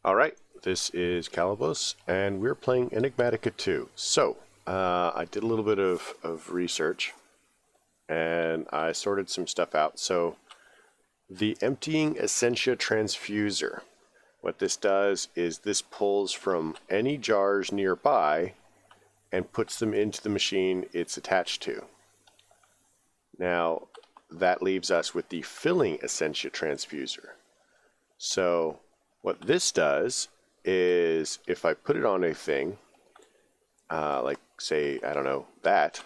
Alright, this is Calibos, and we're playing Enigmatica 2. So, I did a little bit of research, and I sorted some stuff out. So, the emptying Essentia transfuser, what this does is this pulls from any jars nearby and puts them into the machine it's attached to. Now, that leaves us with the filling Essentia transfuser. So, what this does is, if I put it on a thing, like say, I don't know, that,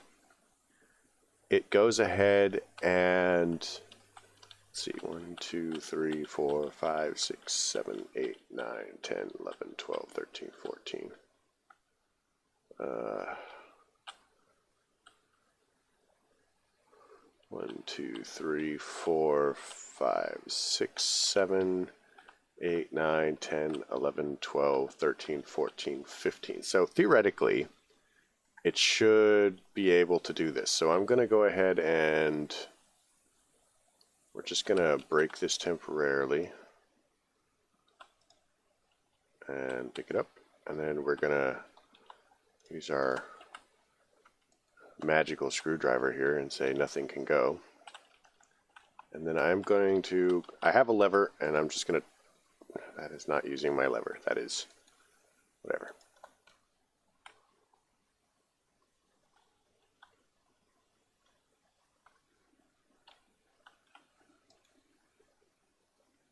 it goes ahead and, let's see, 1, 2, 3, 4, 5, 6, 7, 8, 9, 10, 11, 12, 13, 14. 1, 2, 3, 4, 5, 6, 7, 8, 9, 10, 11, 12, 13, 14, 15. So theoretically, it should be able to do this. So I'm going to go ahead and we're just going to break this temporarily and pick it up. And then we're going to use our magical screwdriver here and say nothing can go. And then I'm going to, I have a lever and I'm just going to, that is not using my lever, that is whatever.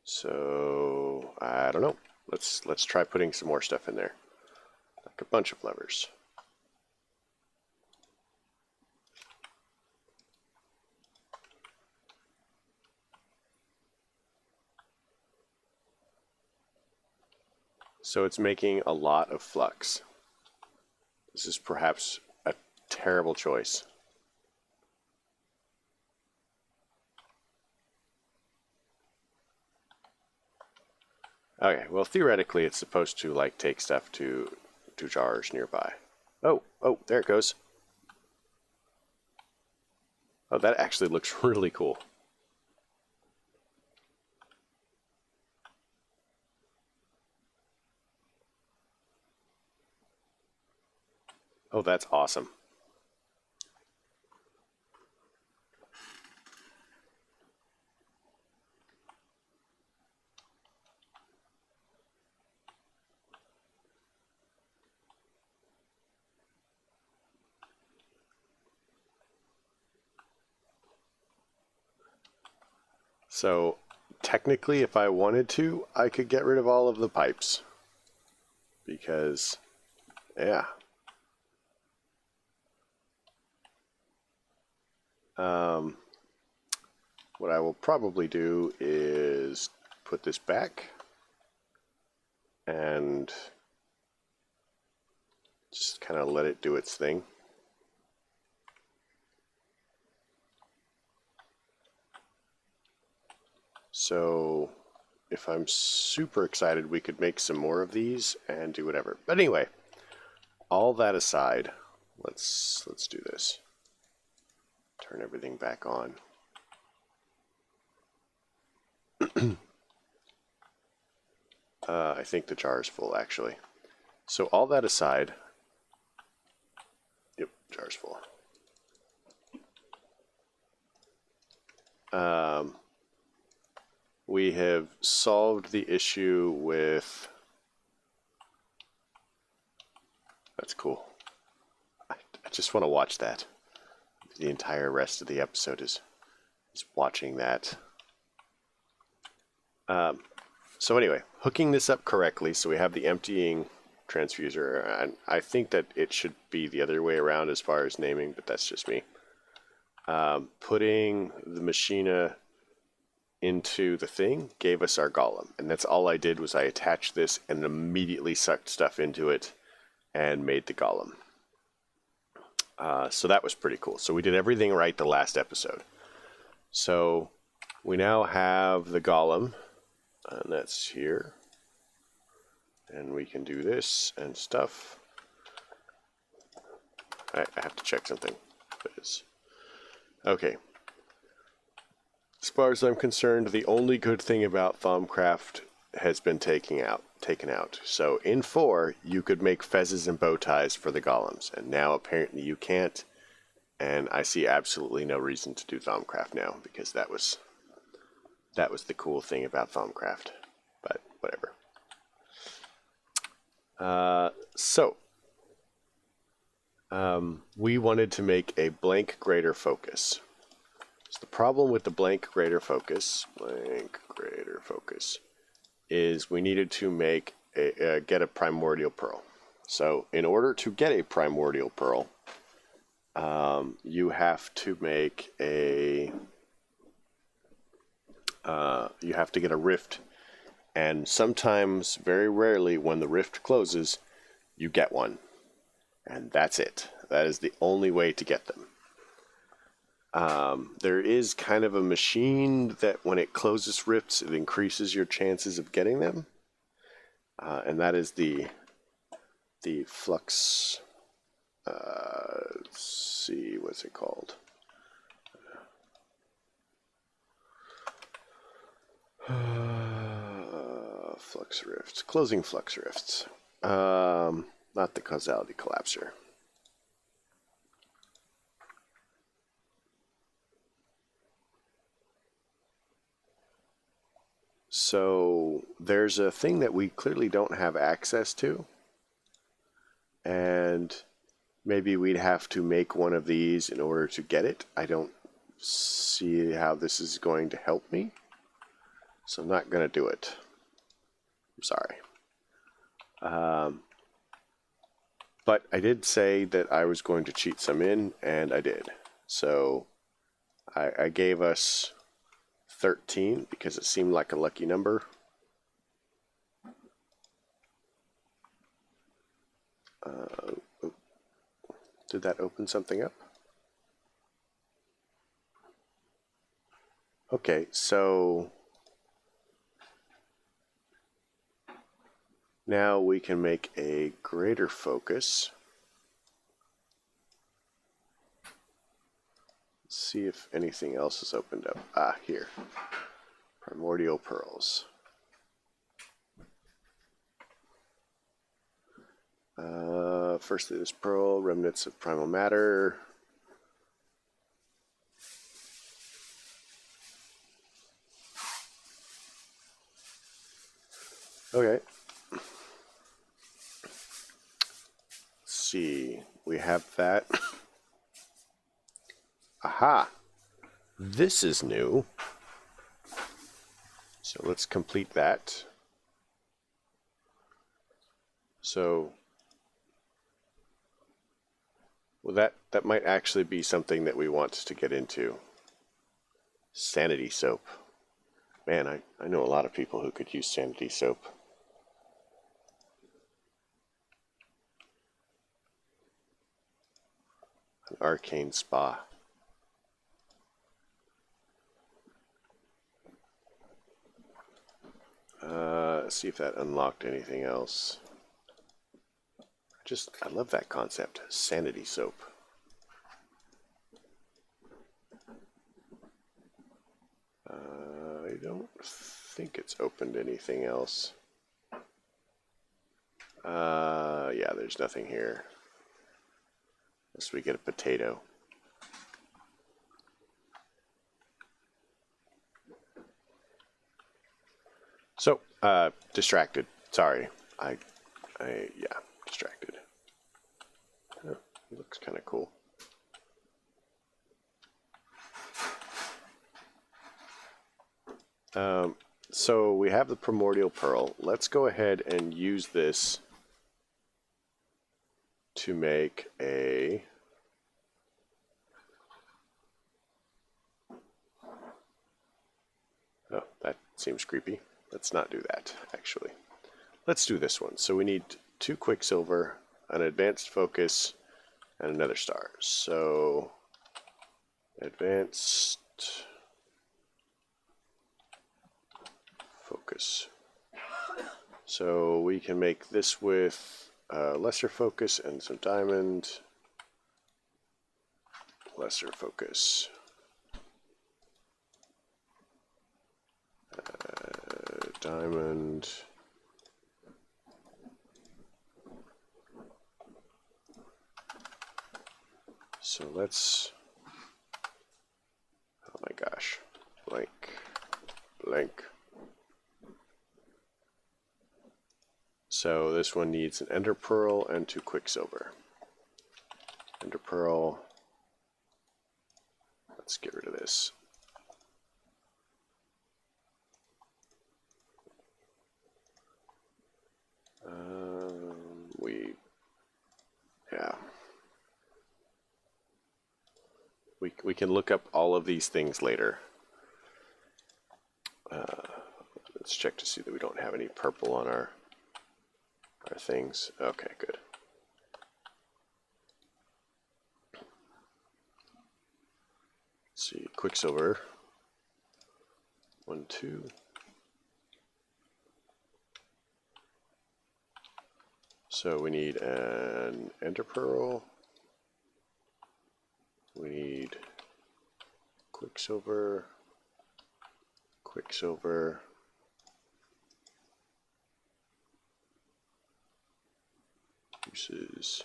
So, I don't know. Let's try putting some more stuff in there. Like a bunch of levers. So it's making a lot of flux. This is perhaps a terrible choice. Okay, well theoretically it's supposed to like take stuff to jars nearby. Oh, there it goes. Oh, that actually looks really cool. Oh, that's awesome. So, technically, if I wanted to, I could get rid of all of the pipes. Because, yeah. What I will probably do is put this back and just kind of let it do its thing. So if I'm super excited, we could make some more of these and do whatever. But anyway, all that aside, let's do this. Turn everything back on. I think the jar is full, actually. So all that aside, yep, jar's full. We have solved the issue with, that's cool. I just want to watch that. The entire rest of the episode is watching that. So anyway, hooking this up correctly, so we have the emptying transfuser, and I think that it should be the other way around as far as naming, but that's just me. Putting the machina into the thing gave us our golem, and that's all I did was I attached this and immediately sucked stuff into it and made the golem. So that was pretty cool. So we did everything right the last episode. So we now have the golem, and that's here. And we can do this and stuff. I have to check something. Okay. As far as I'm concerned, the only good thing about Thaumcraft has been taken out. So in 4, you could make fezzes and bow ties for the golems, and now apparently you can't. And I see absolutely no reason to do Thaumcraft now, because that was the cool thing about Thaumcraft. But whatever. We wanted to make a blank greater focus. So the problem with the blank greater focus is we needed to make get a primordial pearl. So in order to get a primordial pearl, you have to make you have to get a rift, and sometimes, very rarely, when the rift closes, you get one, and that's it. That is the only way to get them. There is kind of a machine that when it closes rifts, it increases your chances of getting them, and that is the flux. Let's see, what's it called? Flux rifts, closing flux rifts. Not the causality collapser. So there's a thing that we clearly don't have access to, and maybe we'd have to make one of these in order to get it. I don't see how this is going to help me, so I'm not going to do it. I'm sorry. But I did say that I was going to cheat some in, and I did. So I gave us 13 because it seemed like a lucky number. Did that open something up? Okay, so now we can make a greater focus. Let's see if anything else is opened up. Ah, here. Primordial pearls. Firstly, this pearl, remnants of primal matter. Okay. Let's see. We have that. Aha! This is new. So let's complete that. So, well, that might actually be something that we want to get into. Sanity soap. Man, I know a lot of people who could use sanity soap. An arcane spa. Let's see if that unlocked anything else. I love that concept. Sanity soap. I don't think it's opened anything else. Yeah, there's nothing here. Unless we get a potato. So, distracted. Sorry. Yeah, distracted. Oh, it looks kind of cool. So we have the primordial pearl. Let's go ahead and use this to make a oh, that seems creepy. Let's not do that, actually. Let's do this one. So we need 2 quicksilver, an advanced focus, and another star. So advanced focus. So we can make this with lesser focus and some diamond. Lesser focus. diamond. So let's, oh my gosh, blank, blank. So this one needs an ender pearl and 2 quicksilver. Ender pearl. Let's get rid of this. We can look up all of these things later. Let's check to see that we don't have any purple on our things. Okay, good. Let's see, quicksilver. 1, 2. So we need an ender pearl. We need quicksilver, quicksilver, uses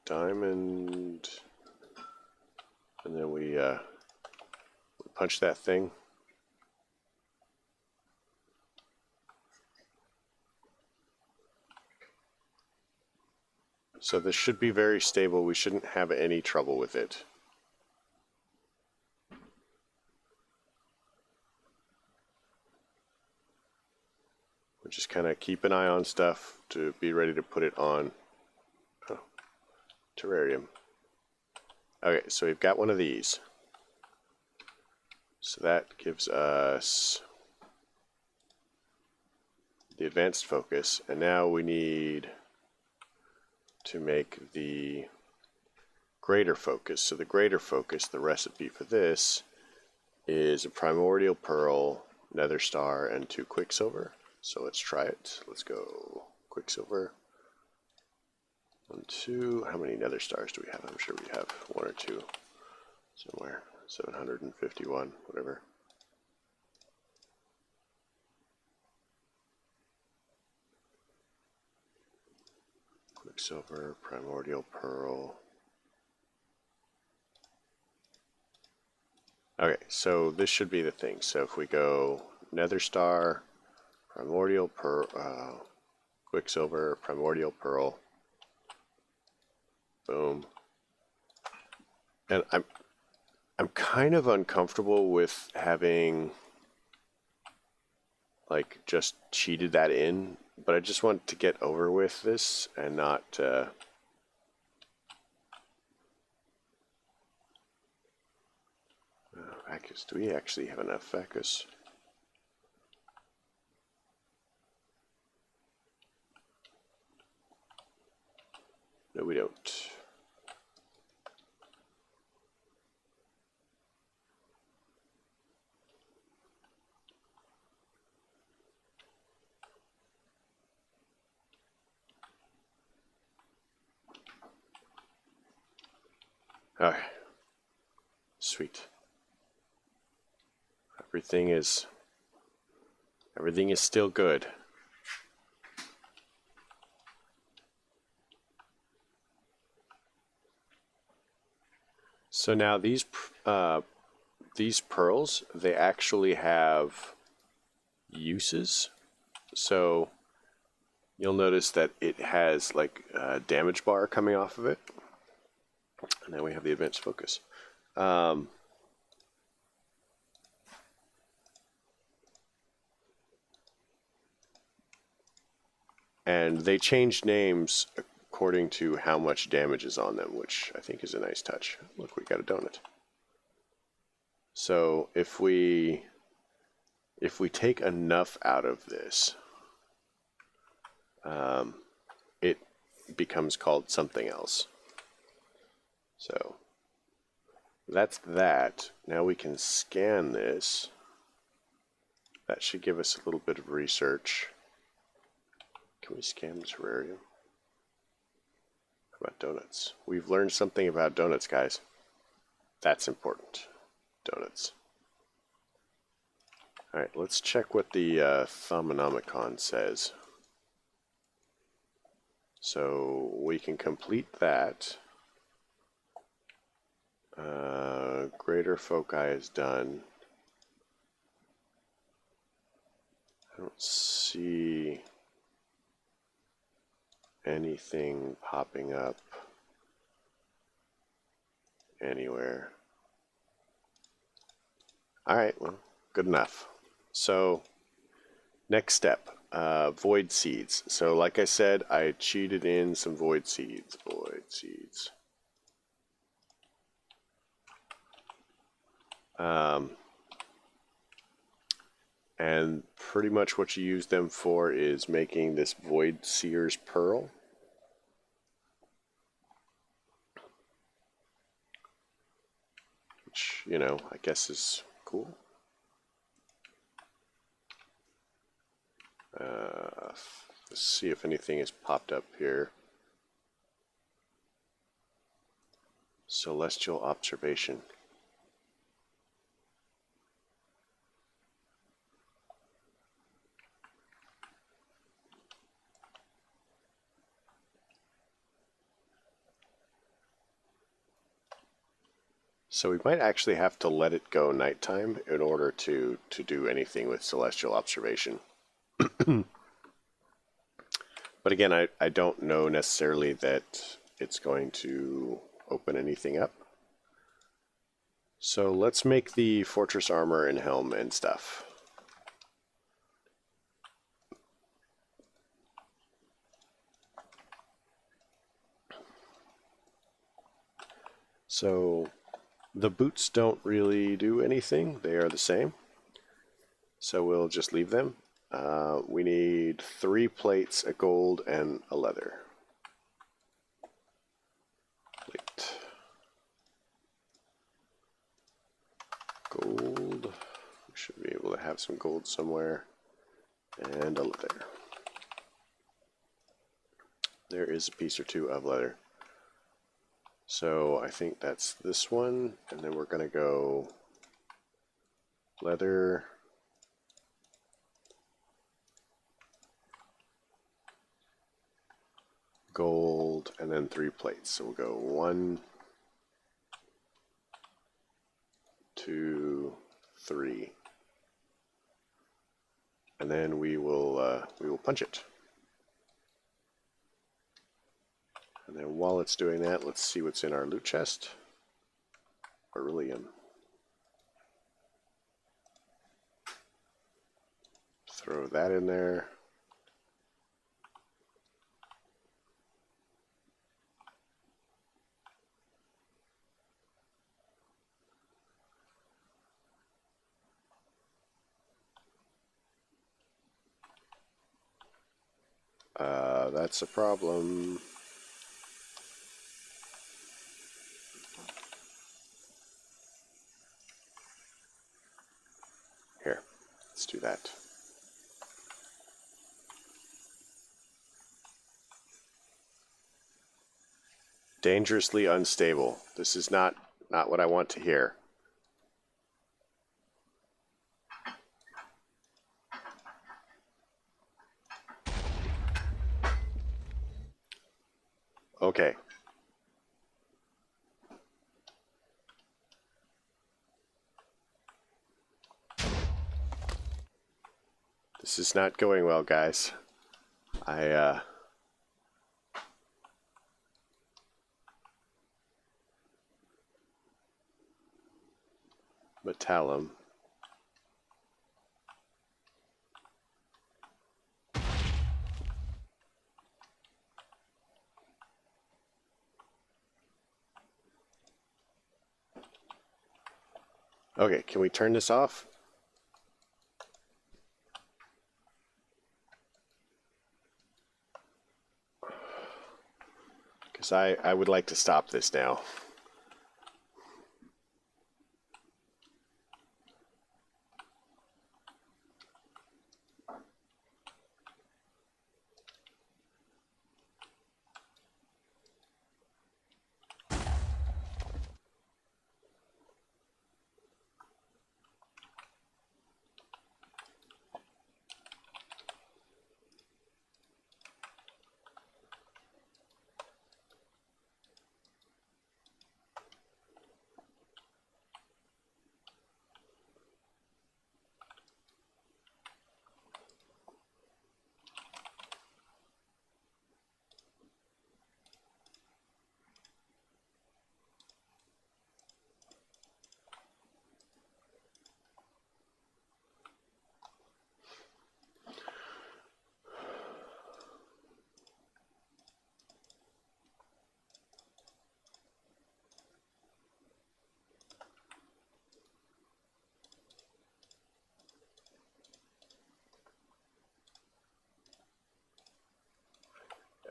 diamond, and then we punch that thing. So this should be very stable. We shouldn't have any trouble with it. We'll just kind of keep an eye on stuff to be ready to put it on terrarium. Okay, so we've got one of these. So that gives us the advanced focus, and now we need to make the greater focus. So the greater focus, the recipe for this is a primordial pearl, nether star, and 2 quicksilver. So let's try it. Let's go quicksilver. 1, 2. How many nether stars do we have? I'm sure we have 1 or 2 somewhere. 751, whatever. Quicksilver, primordial pearl. Okay, so this should be the thing. So if we go nether star, primordial pearl, quicksilver, primordial pearl, boom. And I'm kind of uncomfortable with having like just cheated that in, but I just want to get over with this and not Vacus. Do we actually have enough Vacus? No, we don't. Okay. Sweet. Everything is still good. So now these pearls, they actually have uses. So you'll notice that it has like a damage bar coming off of it. And then we have the advanced focus. And they changed names according to how much damage is on them, which I think is a nice touch. Look, we got a donut. So if we take enough out of this, it becomes called something else. So that's that. Now we can scan this. That should give us a little bit of research. Can we scan the terrarium? How about donuts? We've learned something about donuts, guys. That's important. Donuts. Alright, let's check what the Thumbonomicon says. So we can complete that. Greater foci is done. I don't see anything popping up anywhere. Alright, well, good enough. So, next step, void seeds. So like I said, I cheated in some void seeds. Void seeds. And pretty much what you use them for is making this Void Seer's Pearl. Which, you know, I guess is cool. Let's see if anything has popped up here. Celestial Observation. So we might actually have to let it go nighttime in order to do anything with Celestial Observation. But again, I don't know necessarily that it's going to open anything up. So let's make the Fortress Armor and Helm and stuff. So the boots don't really do anything. They are the same. So we'll just leave them. We need 3 plates, a gold, and a leather. Plate. Gold. We should be able to have some gold somewhere. And a leather. There is a piece or two of leather. So I think that's this one, and then we're going to go leather, gold, and then 3 plates. So we'll go 1, 2, 3, and then we will punch it. And then while it's doing that, let's see what's in our loot chest. Beryllium. Throw that in there. That's a problem. Here, let's do that. Dangerously unstable. This is not what I want to hear. Okay. This is not going well, guys. Metallum. Okay, can we turn this off? Because I would like to stop this now.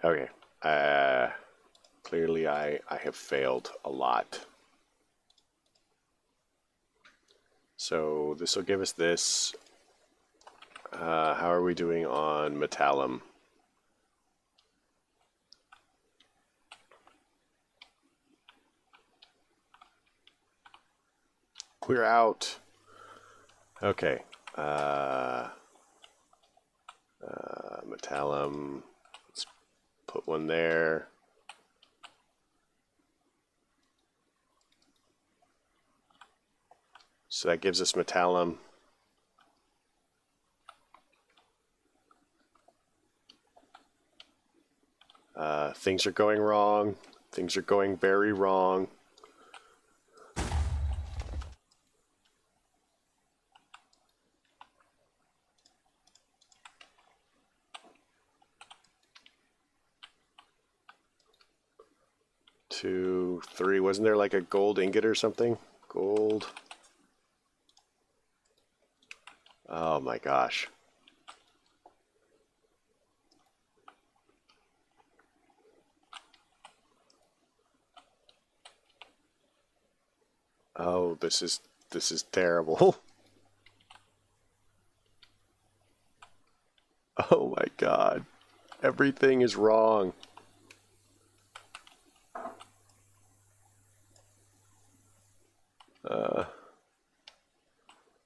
Okay. Clearly I have failed a lot. So this will give us this. How are we doing on metallum? We're out. Okay. Metallum. Let's put one there. So that gives us metallum. Things are going wrong. Things are going very wrong. Two, three. Wasn't there like a gold ingot or something? Gold. Oh my gosh. Oh, this is terrible. Oh my god. Everything is wrong.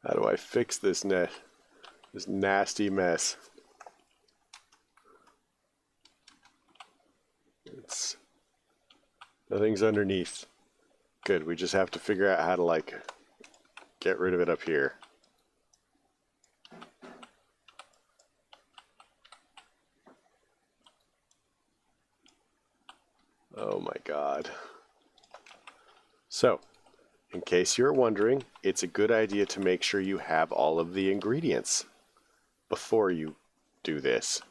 How do I fix this this nasty mess? Nothing's underneath. Good, we just have to figure out how to like get rid of it up here. Oh my god. So, in case you're wondering, it's a good idea to make sure you have all of the ingredients before you do this.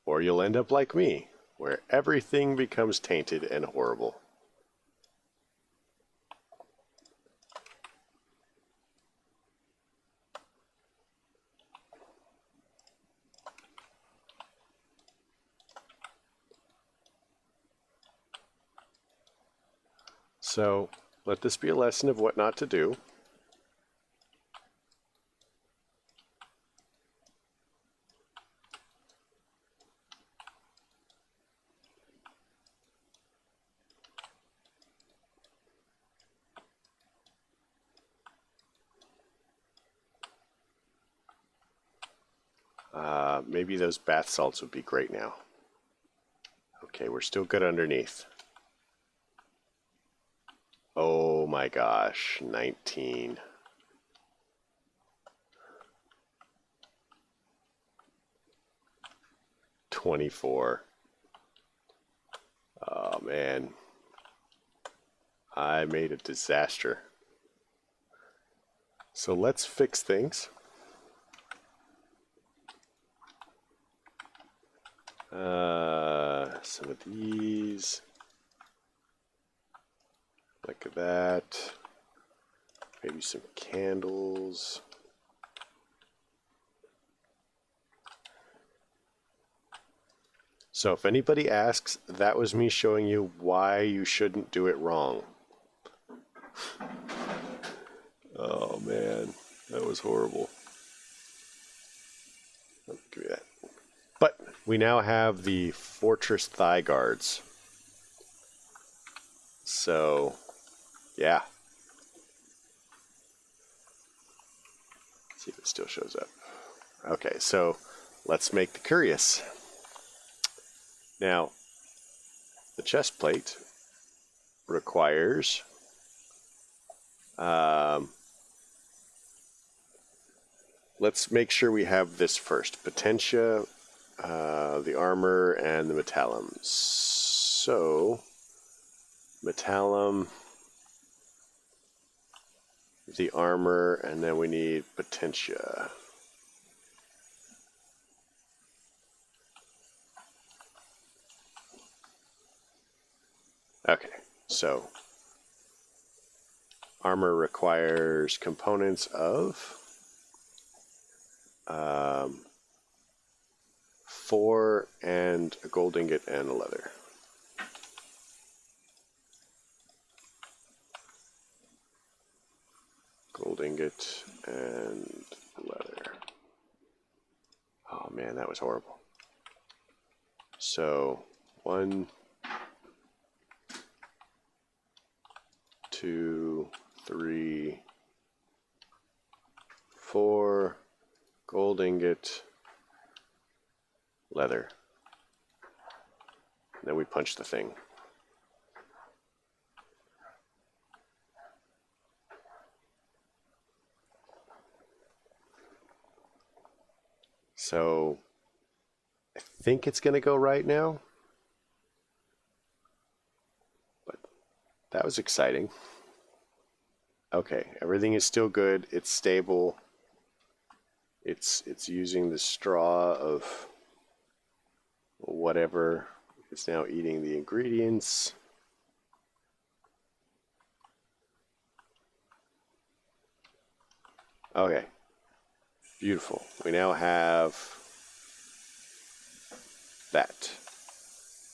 Or you'll end up like me, where everything becomes tainted and horrible. So, let this be a lesson of what not to do. Maybe those bath salts would be great now. Okay, we're still good underneath. Oh my gosh, 19. $24. Oh man, I made a disaster. So let's fix things. Some of these, like that. Maybe some candles. So if anybody asks, that was me showing you why you shouldn't do it wrong. Oh man, that was horrible. Give me that. But we now have the Fortress Thigh Guards. So, yeah. Let's see if it still shows up. Okay, so let's make the curious. Now, the chest plate requires let's make sure we have this first. Potentia, the armor, and the metallum. So, metallum, the armor, and then we need potentia. Okay, so Armor requires components of 4 and a gold ingot and a leather. Gold ingot and leather. Oh man, that was horrible. So 1, 2, 3, 4, gold ingot, leather. And then we punch the thing. So I think it's going to go right now. But that was exciting. Okay, everything is still good. It's stable. It's using the straw of whatever. It's now eating the ingredients. Okay, beautiful. We now have that.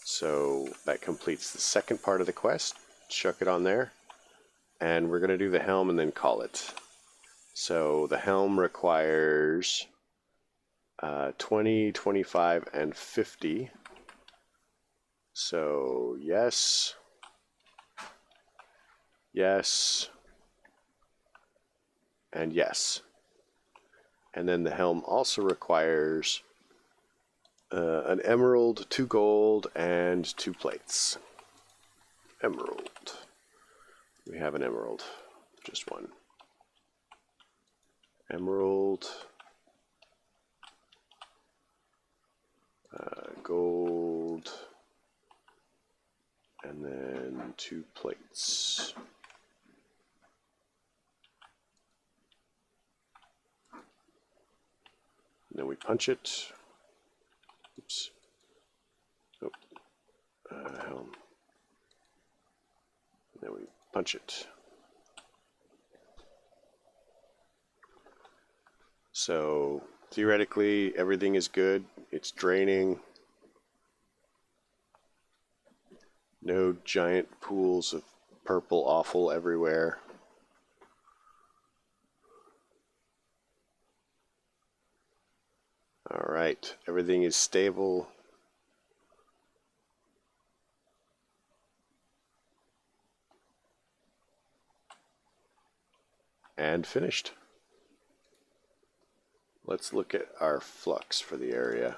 So that completes the second part of the quest. Chuck it on there. And we're going to do the helm and then call it. So the helm requires 20, 25, and 50. So yes, yes, and yes. And then the helm also requires an emerald, 2 gold, and 2 plates. Emerald. We have an emerald, just one. Emerald, gold, and then 2 plates. And then we punch it. Oops. Oh. Helm. And then we punch it. So theoretically, everything is good. It's draining. No giant pools of purple offal everywhere. All right, everything is stable. And finished. Let's look at our flux for the area.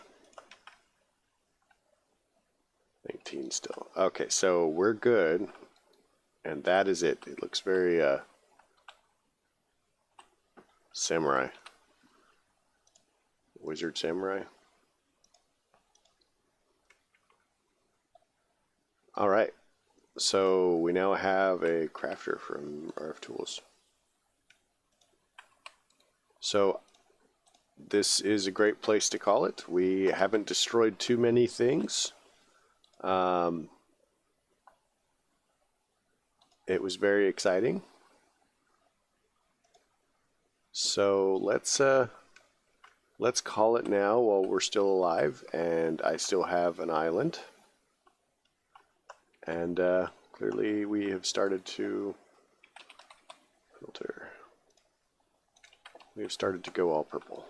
19 still. Okay, so we're good. And that is it. It looks very samurai. Wizard samurai. All right. So we now have a crafter from RF Tools. So this is a great place to call it. We haven't destroyed too many things. It was very exciting. So let's call it now while we're still alive and I still have an island. And clearly we have started to filter. We have started to go all purple.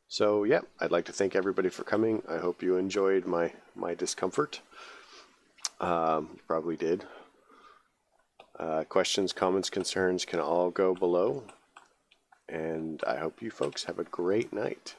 So yeah, I'd like to thank everybody for coming. I hope you enjoyed my discomfort. You probably did. Questions, comments, concerns can all go below. And I hope you folks have a great night.